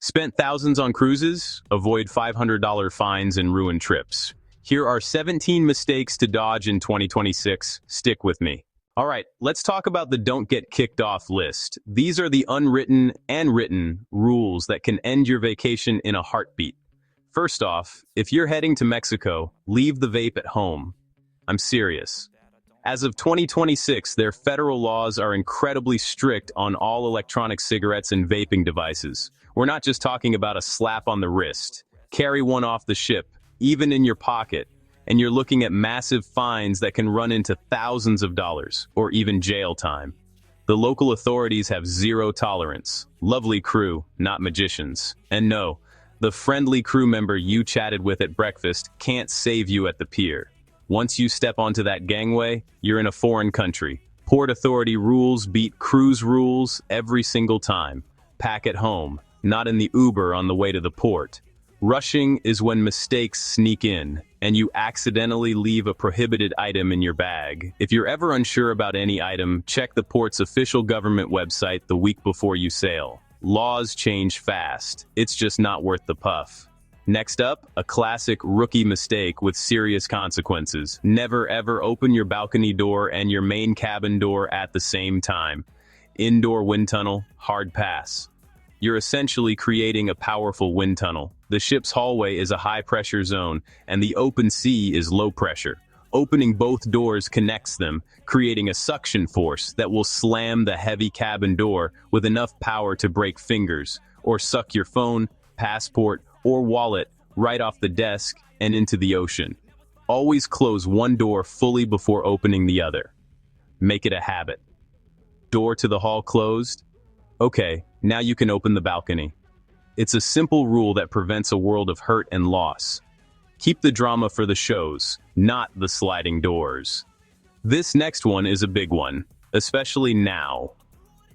Spent thousands on cruises? Avoid $500 fines and ruined trips. Here are 17 mistakes to dodge in 2026. Stick with me. All right, let's talk about the don't get kicked off list. These are the unwritten and written rules that can end your vacation in a heartbeat. First off, if you're heading to Mexico, leave the vape at home. I'm serious. As of 2026, their federal laws are incredibly strict on all electronic cigarettes and vaping devices. We're not just talking about a slap on the wrist. Carry one off the ship, even in your pocket, and you're looking at massive fines that can run into thousands of dollars, or even jail time. The local authorities have zero tolerance. Lovely crew, not magicians. And no, the friendly crew member you chatted with at breakfast can't save you at the pier. Once you step onto that gangway, you're in a foreign country. Port authority rules beat cruise rules every single time. Pack at home, not in the Uber on the way to the port. Rushing is when mistakes sneak in, and you accidentally leave a prohibited item in your bag. If you're ever unsure about any item, check the port's official government website the week before you sail. Laws change fast. It's just not worth the puff. Next up, a classic rookie mistake with serious consequences. Never ever open your balcony door and your main cabin door at the same time. Indoor wind tunnel, hard pass. You're essentially creating a powerful wind tunnel. The ship's hallway is a high-pressure zone, and the open sea is low pressure. Opening both doors connects them, creating a suction force that will slam the heavy cabin door with enough power to break fingers, or suck your phone, passport, or wallet right off the desk and into the ocean. Always close one door fully before opening the other. Make it a habit. Door to the hall closed? Okay, now you can open the balcony. It's a simple rule that prevents a world of hurt and loss. Keep the drama for the shows, not the sliding doors. This next one is a big one, especially now.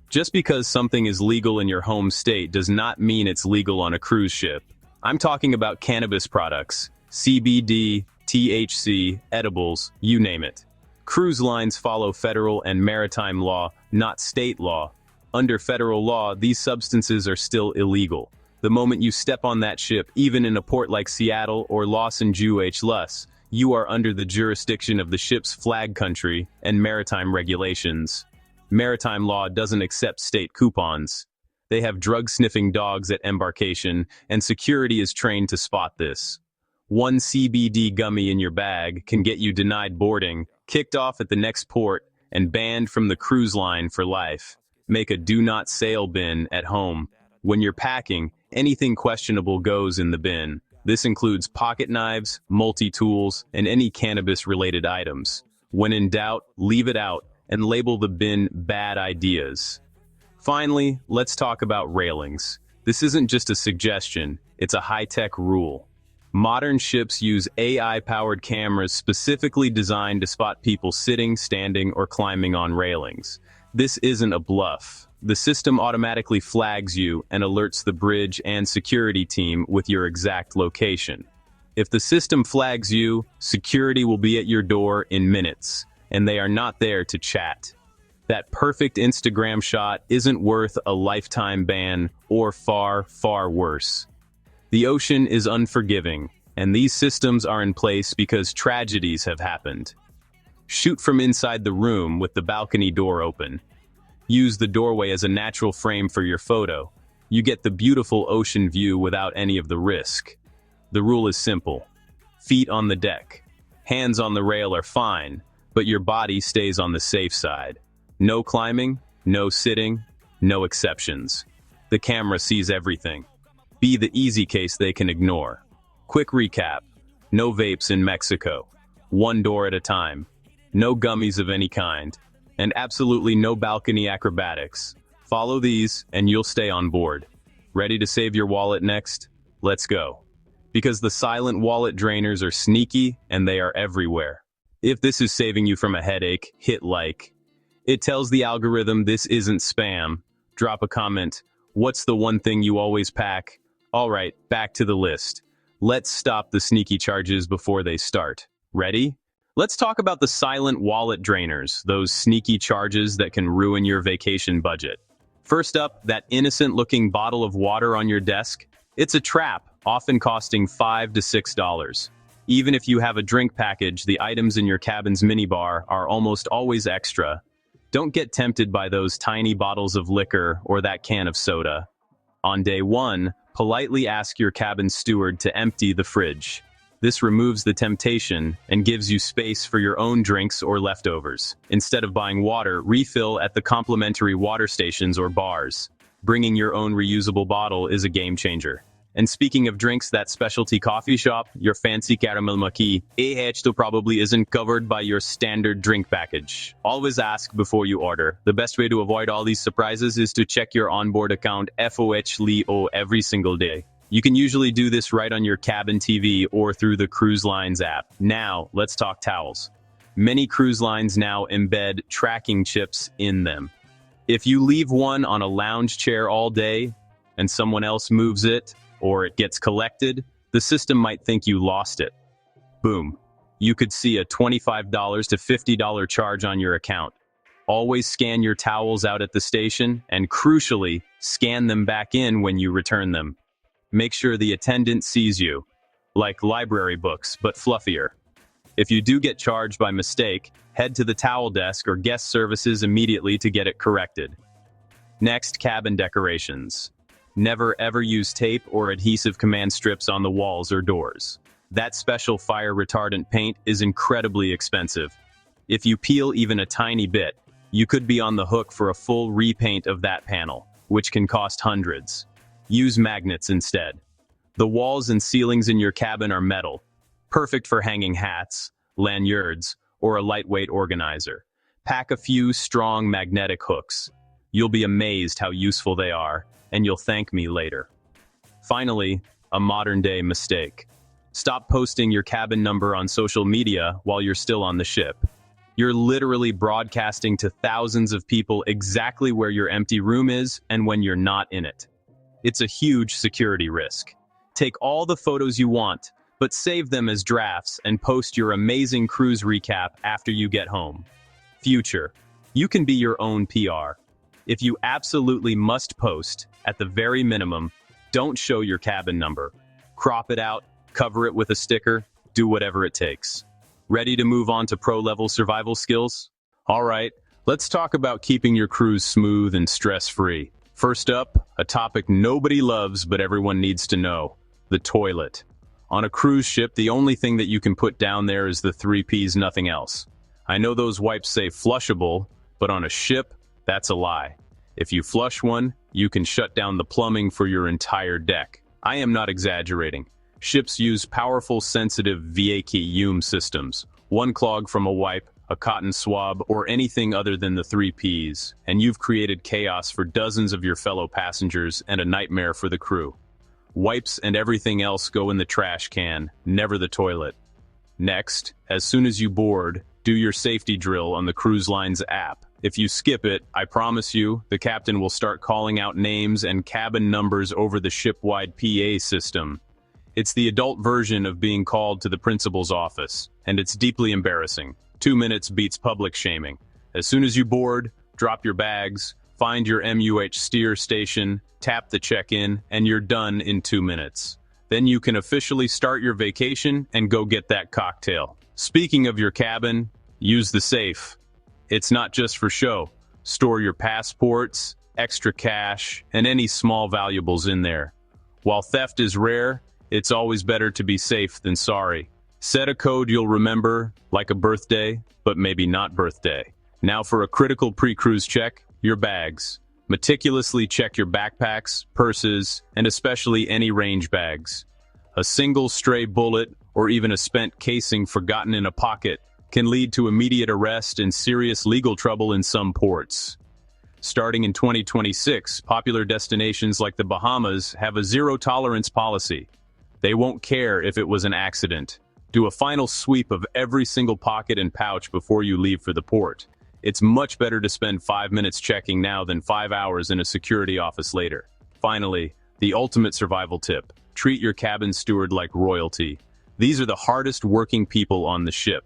Just because something is legal in your home state does not mean it's legal on a cruise ship. I'm talking about cannabis products, CBD, THC, edibles, you name it. Cruise lines follow federal and maritime law, not state law. Under federal law, these substances are still illegal. The moment you step on that ship, even in a port like Seattle or Los Angeles, you are under the jurisdiction of the ship's flag country and maritime regulations. Maritime law doesn't accept state coupons. They have drug-sniffing dogs at embarkation, and security is trained to spot this. One CBD gummy in your bag can get you denied boarding, kicked off at the next port, and banned from the cruise line for life. Make a do-not sail bin at home. When you're packing, anything questionable goes in the bin. This includes pocket knives, multi-tools, and any cannabis-related items. When in doubt, leave it out and label the bin bad ideas. Finally, let's talk about railings. This isn't just a suggestion, it's a high-tech rule. Modern ships use AI-powered cameras specifically designed to spot people sitting, standing, or climbing on railings. This isn't a bluff. The system automatically flags you and alerts the bridge and security team with your exact location. If the system flags you, security will be at your door in minutes, and they are not there to chat. That perfect Instagram shot isn't worth a lifetime ban, or far, far worse. The ocean is unforgiving, and these systems are in place because tragedies have happened. Shoot from inside the room with the balcony door open. Use the doorway as a natural frame for your photo. You get the beautiful ocean view without any of the risk. The rule is simple. Feet on the deck. Hands on the rail are fine, but your body stays on the safe side. No climbing, no sitting, no exceptions. The camera sees everything. Be the easy case they can ignore. Quick recap. No vapes in Mexico. One door at a time. No gummies of any kind. And absolutely no balcony acrobatics. Follow these and you'll stay on board. Ready to save your wallet next? Let's go. Because the silent wallet drainers are sneaky and they are everywhere. If this is saving you from a headache, hit like. It tells the algorithm this isn't spam. Drop a comment. What's the one thing you always pack? Alright, back to the list. Let's stop the sneaky charges before they start. Ready? Let's talk about the silent wallet drainers, those sneaky charges that can ruin your vacation budget. First up, that innocent-looking bottle of water on your desk. It's a trap, often costing $5 to $6. Even if you have a drink package, the items in your cabin's minibar are almost always extra. Don't get tempted by those tiny bottles of liquor or that can of soda. On day one, politely ask your cabin steward to empty the fridge. This removes the temptation and gives you space for your own drinks or leftovers. Instead of buying water, refill at the complimentary water stations or bars. Bringing your own reusable bottle is a game changer. And speaking of drinks, that specialty coffee shop, your fancy caramel macchiato, probably isn't covered by your standard drink package. Always ask before you order. The best way to avoid all these surprises is to check your onboard account FOHLEO every single day. You can usually do this right on your cabin TV or through the cruise lines app. Now, let's talk towels. Many cruise lines now embed tracking chips in them. If you leave one on a lounge chair all day and someone else moves it, or it gets collected, the system might think you lost it. Boom. You could see a $25 to $50 charge on your account. Always scan your towels out at the station, and crucially, scan them back in when you return them. Make sure the attendant sees you, like library books, but fluffier. If you do get charged by mistake, head to the towel desk or guest services immediately to get it corrected. Next, cabin decorations. Never ever use tape or adhesive command strips on the walls or doors. That special fire retardant paint is incredibly expensive. If you peel even a tiny bit, you could be on the hook for a full repaint of that panel, which can cost hundreds. Use magnets instead. The walls and ceilings in your cabin are metal, perfect for hanging hats, lanyards, or a lightweight organizer. Pack a few strong magnetic hooks. You'll be amazed how useful they are, and you'll thank me later. Finally, a modern-day mistake. Stop posting your cabin number on social media while you're still on the ship. You're literally broadcasting to thousands of people exactly where your empty room is and when you're not in it. It's a huge security risk. Take all the photos you want, but save them as drafts and post your amazing cruise recap after you get home. Future. You can be your own PR. If you absolutely must post, at the very minimum, don't show your cabin number. Crop it out, cover it with a sticker, do whatever it takes. Ready to move on to pro-level survival skills? All right, let's talk about keeping your cruise smooth and stress-free. First up, a topic nobody loves but everyone needs to know: the toilet. On a cruise ship, the only thing that you can put down there is the 3 Ps, nothing else. I know those wipes say flushable, but on a ship, that's a lie. If you flush one, you can shut down the plumbing for your entire deck. I am not exaggerating. Ships use powerful, sensitive vacuum systems. One clog from a wipe, a cotton swab, or anything other than the 3 Ps, and you've created chaos for dozens of your fellow passengers and a nightmare for the crew. Wipes and everything else go in the trash can, never the toilet. Next, as soon as you board, do your safety drill on the cruise line's app. If you skip it, I promise you, the captain will start calling out names and cabin numbers over the ship-wide PA system. It's the adult version of being called to the principal's office, and it's deeply embarrassing. 2 minutes beats public shaming. As soon as you board, drop your bags, find your MUH steer station, tap the check-in, and you're done in 2 minutes. Then you can officially start your vacation and go get that cocktail. Speaking of your cabin, use the safe. It's not just for show. Store your passports, extra cash, and any small valuables in there. While theft is rare, it's always better to be safe than sorry. Set a code you'll remember, like a birthday, but maybe not birthday. Now for a critical pre-cruise check, your bags. Meticulously check your backpacks, purses, and especially any range bags. A single stray bullet, or even a spent casing forgotten in a pocket, can lead to immediate arrest and serious legal trouble in some ports. Starting in 2026, popular destinations like the Bahamas have a zero-tolerance policy. They won't care if it was an accident. Do a final sweep of every single pocket and pouch before you leave for the port. It's much better to spend 5 minutes checking now than 5 hours in a security office later. Finally, the ultimate survival tip: treat your cabin steward like royalty. These are the hardest working people on the ship.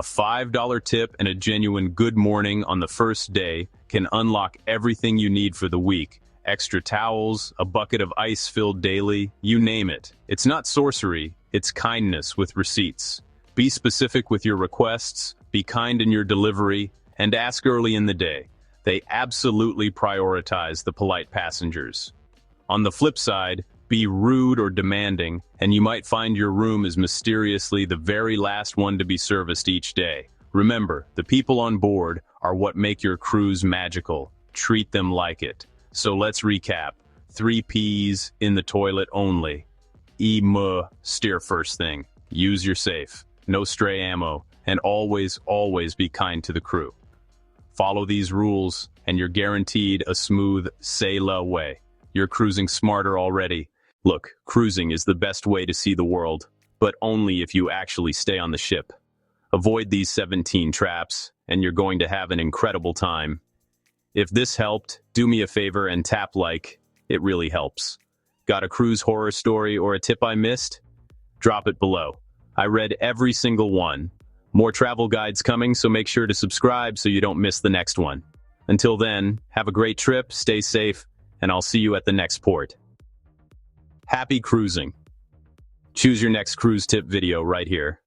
A $5 tip and a genuine good morning on the first day can unlock everything you need for the week. Extra towels, a bucket of ice filled daily, you name it. It's not sorcery, it's kindness with receipts. Be specific with your requests, be kind in your delivery, and ask early in the day. They absolutely prioritize the polite passengers. On the flip side, be rude or demanding, and you might find your room is mysteriously the very last one to be serviced each day. Remember, the people on board are what make your cruise magical. Treat them like it. So let's recap. 3 P's in the toilet only. Steer first thing. Use your safe. No stray ammo. And always, always be kind to the crew. Follow these rules, and you're guaranteed a smooth sail-away. You're cruising smarter already. Look, cruising is the best way to see the world, but only if you actually stay on the ship. Avoid these 17 traps, and you're going to have an incredible time. If this helped, do me a favor and tap like. It really helps. Got a cruise horror story or a tip I missed? Drop it below. I read every single one. More travel guides coming, so make sure to subscribe so you don't miss the next one. Until then, have a great trip, stay safe, and I'll see you at the next port. Happy cruising. Choose your next cruise tip video right here.